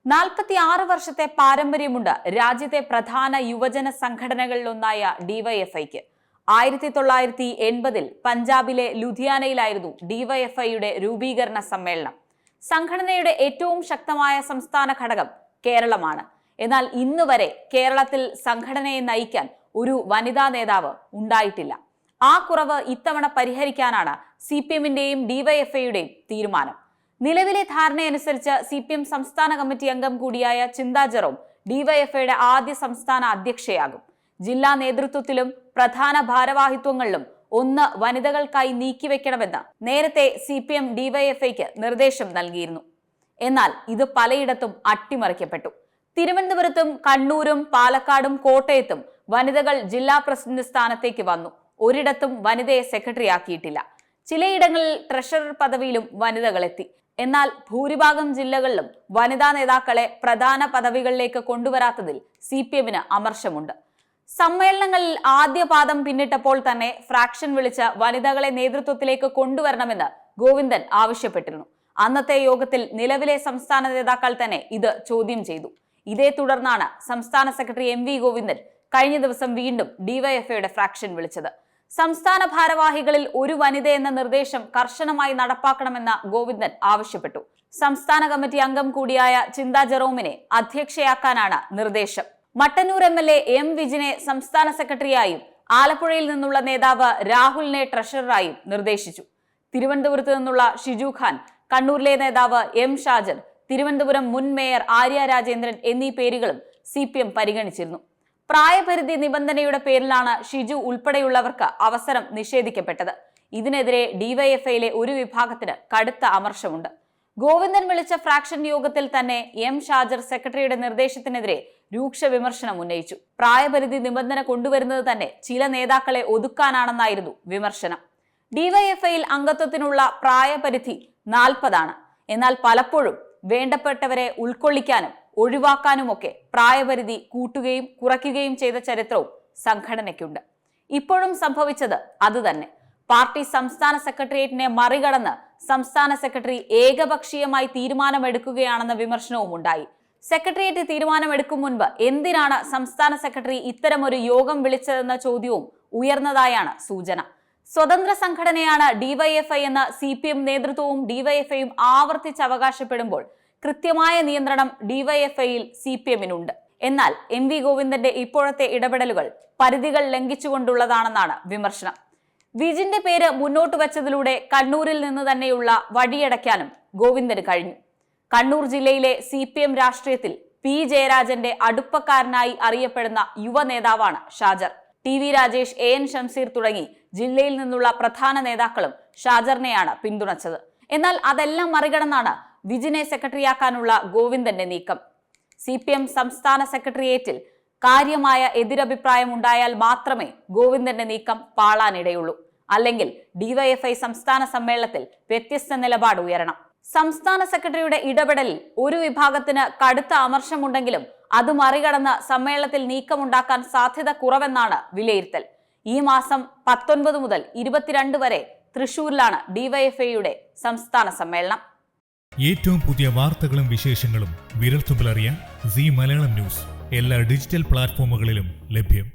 46 വർഷത്തെ പാരമ്പര്യമുണ്ട് രാജ്യത്തെ പ്രധാന യുവജന സംഘടനകളിലൊന്നായ ഡിവൈഎഫ്ഐക്ക്. 1980-ൽ പഞ്ചാബിലെ ലുധിയാനയിലായിരുന്നു ഡിവൈഎഫ്ഐയുടെ രൂപീകരണ സമ്മേളനം. സംഘടനയുടെ ഏറ്റവും ശക്തമായ സംസ്ഥാന ഘടകം കേരളമാണ്. എന്നാൽ ഇന്ന് വരെ കേരളത്തിൽ സംഘടനയെ നയിക്കാൻ ഒരു വനിതാ നേതാവ് ഉണ്ടായിട്ടില്ല. ആ കുറവ് ഇത്തവണ പരിഹരിക്കാനാണ് CPM-ന്റെയും ഡിവൈഎഫ്ഐയുടെയും തീരുമാനം. നിലവിലെ ധാരണയനുസരിച്ച് CPM സംസ്ഥാന കമ്മിറ്റി അംഗം കൂടിയായ ചിന്താ ജെറോം ഡിവൈഎഫ്ഐയുടെ ആദ്യ സംസ്ഥാന അധ്യക്ഷയാകും. ജില്ലാ നേതൃത്വത്തിലും പ്രധാന ഭാരവാഹിത്വങ്ങളിലും 1 വനിതകൾക്കായി നീക്കിവെക്കണമെന്ന് നേരത്തെ CPM ഡിവൈഎഫ്ഐക്ക് നിർദ്ദേശം നൽകിയിരുന്നു. എന്നാൽ ഇത് പലയിടത്തും അട്ടിമറിക്കപ്പെട്ടു. തിരുവനന്തപുരത്തും കണ്ണൂരും പാലക്കാടും കോട്ടയത്തും വനിതകൾ ജില്ലാ പ്രസിഡന്റ് സ്ഥാനത്തേക്ക് വന്നു. ഒരിടത്തും വനിതയെ സെക്രട്ടറിയാക്കിയിട്ടില്ല. ചിലയിടങ്ങളിൽ ട്രഷറർ പദവിയിലും വനിതകളെത്തി. എന്നാൽ ഭൂരിഭാഗം ജില്ലകളിലും വനിതാ നേതാക്കളെ പ്രധാന പദവികളിലേക്ക് കൊണ്ടുവരാത്തതിൽ CPM-ന് അമർഷമുണ്ട്. സമ്മേളനങ്ങളിൽ ആദ്യ പാദം പിന്നിട്ടപ്പോൾ തന്നെ ഫ്രാക്ഷൻ വിളിച്ച് വനിതകളെ നേതൃത്വത്തിലേക്ക് കൊണ്ടുവരണമെന്ന് ഗോവിന്ദൻ ആവശ്യപ്പെട്ടിരുന്നു. അന്നത്തെ യോഗത്തിൽ നിലവിലെ സംസ്ഥാന നേതാക്കൾ തന്നെ ഇത് ചോദ്യം ചെയ്തു. ഇതേ തുടർന്നാണ് സംസ്ഥാന സെക്രട്ടറി MV ഗോവിന്ദൻ കഴിഞ്ഞ ദിവസം വീണ്ടും ഡിവൈഎഫ്ഐയുടെ ഫ്രാക്ഷൻ വിളിച്ചത്. സംസ്ഥാന ഭാരവാഹികളിൽ ഒരു വനിത എന്ന നിർദ്ദേശം കർശനമായി നടപ്പാക്കണമെന്ന് ഗോവിന്ദൻ ആവശ്യപ്പെട്ടു. സംസ്ഥാന കമ്മിറ്റി അംഗം കൂടിയായ ചിന്താ ജെറോമിനെ അധ്യക്ഷയാക്കാനാണ് നിർദ്ദേശം. മട്ടന്നൂർ MLA M വിജിനെ സംസ്ഥാന സെക്രട്ടറിയായും ആലപ്പുഴയിൽ നിന്നുള്ള നേതാവ് രാഹുലിനെ ട്രഷററായും നിർദ്ദേശിച്ചു. തിരുവനന്തപുരത്ത് നിന്നുള്ള ഷിജു ഖാൻ, കണ്ണൂരിലെ നേതാവ് M ഷാജർ, തിരുവനന്തപുരം മുൻ മേയർ ആര്യ രാജേന്ദ്രൻ എന്നീ പേരുകളും CPM പരിഗണിച്ചിരുന്നു. പ്രായപരിധി നിബന്ധനയുടെ പേരിലാണ് ഷിജു ഉൾപ്പെടെയുള്ളവർക്ക് അവസരം നിഷേധിക്കപ്പെട്ടത്. ഇതിനെതിരെ ഡിവൈഎഫ്ഐയിലെ ഒരു വിഭാഗത്തിന് കടുത്ത അമർഷമുണ്ട്. ഗോവിന്ദൻ വിളിച്ച ഫ്രാക്ഷൻ യോഗത്തിൽ തന്നെ M ഷാജർ സെക്രട്ടറിയുടെ നിർദ്ദേശത്തിനെതിരെ രൂക്ഷ വിമർശനം ഉന്നയിച്ചു. പ്രായപരിധി നിബന്ധന കൊണ്ടുവരുന്നത് തന്നെ ചില നേതാക്കളെ ഒതുക്കാനാണെന്നായിരുന്നു വിമർശനം. ഡിവൈഎഫ്ഐയിൽ അംഗത്വത്തിനുള്ള പ്രായപരിധി 40 എന്നാൽ പലപ്പോഴും വേണ്ടപ്പെട്ടവരെ ഉൾക്കൊള്ളിക്കാനും ഒഴിവാക്കാനുമൊക്കെ പ്രായപരിധി കൂട്ടുകയും കുറയ്ക്കുകയും ചെയ്ത ചരിത്രവും സംഘടനയ്ക്കുണ്ട്. ഇപ്പോഴും സംഭവിച്ചത് അതുതന്നെ. പാർട്ടി സംസ്ഥാന സെക്രട്ടേറിയറ്റിനെ മറികടന്ന് സംസ്ഥാന സെക്രട്ടറി ഏകപക്ഷീയമായി തീരുമാനമെടുക്കുകയാണെന്ന വിമർശനവും ഉണ്ടായി. സെക്രട്ടേറിയറ്റ് തീരുമാനമെടുക്കും മുൻപ് എന്തിനാണ് സംസ്ഥാന സെക്രട്ടറി ഇത്തരമൊരു യോഗം വിളിച്ചതെന്ന ചോദ്യവും ഉയർന്നതായാണ് സൂചന. സ്വതന്ത്ര സംഘടനയാണ് ഡിവൈഎഫ്ഐ എന്ന CPM നേതൃത്വവും ഡിവൈഎഫ്ഐയും ആവർത്തിച്ച് അവകാശപ്പെടുമ്പോൾ കൃത്യമായ നിയന്ത്രണം ഡിവൈഎഫ്ഐയിൽ CPM-നുണ്ട്. എന്നാൽ MV ഗോവിന്ദന്റെ ഇപ്പോഴത്തെ ഇടപെടലുകൾ പരിധികൾ ലംഘിച്ചുകൊണ്ടുള്ളതാണെന്നാണ് വിമർശനം. വിജിന്റെ പേര് മുന്നോട്ട് വച്ചതിലൂടെ കണ്ണൂരിൽ നിന്ന് തന്നെയുള്ള വഴിയടയ്ക്കാനും ഗോവിന്ദന് കഴിഞ്ഞു. കണ്ണൂർ ജില്ലയിലെ CPM രാഷ്ട്രീയത്തിൽ P ജയരാജന്റെ അടുപ്പക്കാരനായി അറിയപ്പെടുന്ന യുവ നേതാവാണ് ഷാജർ. TV രാജേഷ്, AN ഷംസീർ തുടങ്ങി ജില്ലയിൽ നിന്നുള്ള പ്രധാന നേതാക്കളും ഷാജറിനെയാണ് പിന്തുണച്ചത്. എന്നാൽ അതെല്ലാം മറികടന്നാണ് വിജിനെ സെക്രട്ടറിയാക്കാനുള്ള ഗോവിന്ദന്റെ നീക്കം. CPM സംസ്ഥാന സെക്രട്ടേറിയറ്റിൽ കാര്യമായ എതിരഭിപ്രായം ഉണ്ടായാൽ മാത്രമേ ഗോവിന്ദന്റെ നീക്കം പാളാനിടയുള്ളൂ. അല്ലെങ്കിൽ ഡിവൈഎഫ്ഐ സംസ്ഥാന സമ്മേളനത്തിൽ വ്യത്യസ്ത നിലപാട് ഉയരണം. സംസ്ഥാന സെക്രട്ടറിയുടെ ഇടപെടലിൽ ഒരു വിഭാഗത്തിന് കടുത്ത അമർഷമുണ്ടെങ്കിലും അത് മറികടന്ന് സമ്മേളനത്തിൽ നീക്കമുണ്ടാക്കാൻ സാധ്യത കുറവെന്നാണ് വിലയിരുത്തൽ. ഈ മാസം 19 മുതൽ 22 വരെ തൃശൂരിലാണ് ഡിവൈഎഫ്ഐയുടെ സംസ്ഥാന സമ്മേളനം. ഏറ്റവും പുതിയ വാർത്തകളും വിശേഷങ്ങളും വിരൽത്തുമ്പിലറിയാൻ സീ മലയാളം ന്യൂസ് എല്ലാ ഡിജിറ്റൽ പ്ലാറ്റ്ഫോമുകളിലും ലഭ്യം.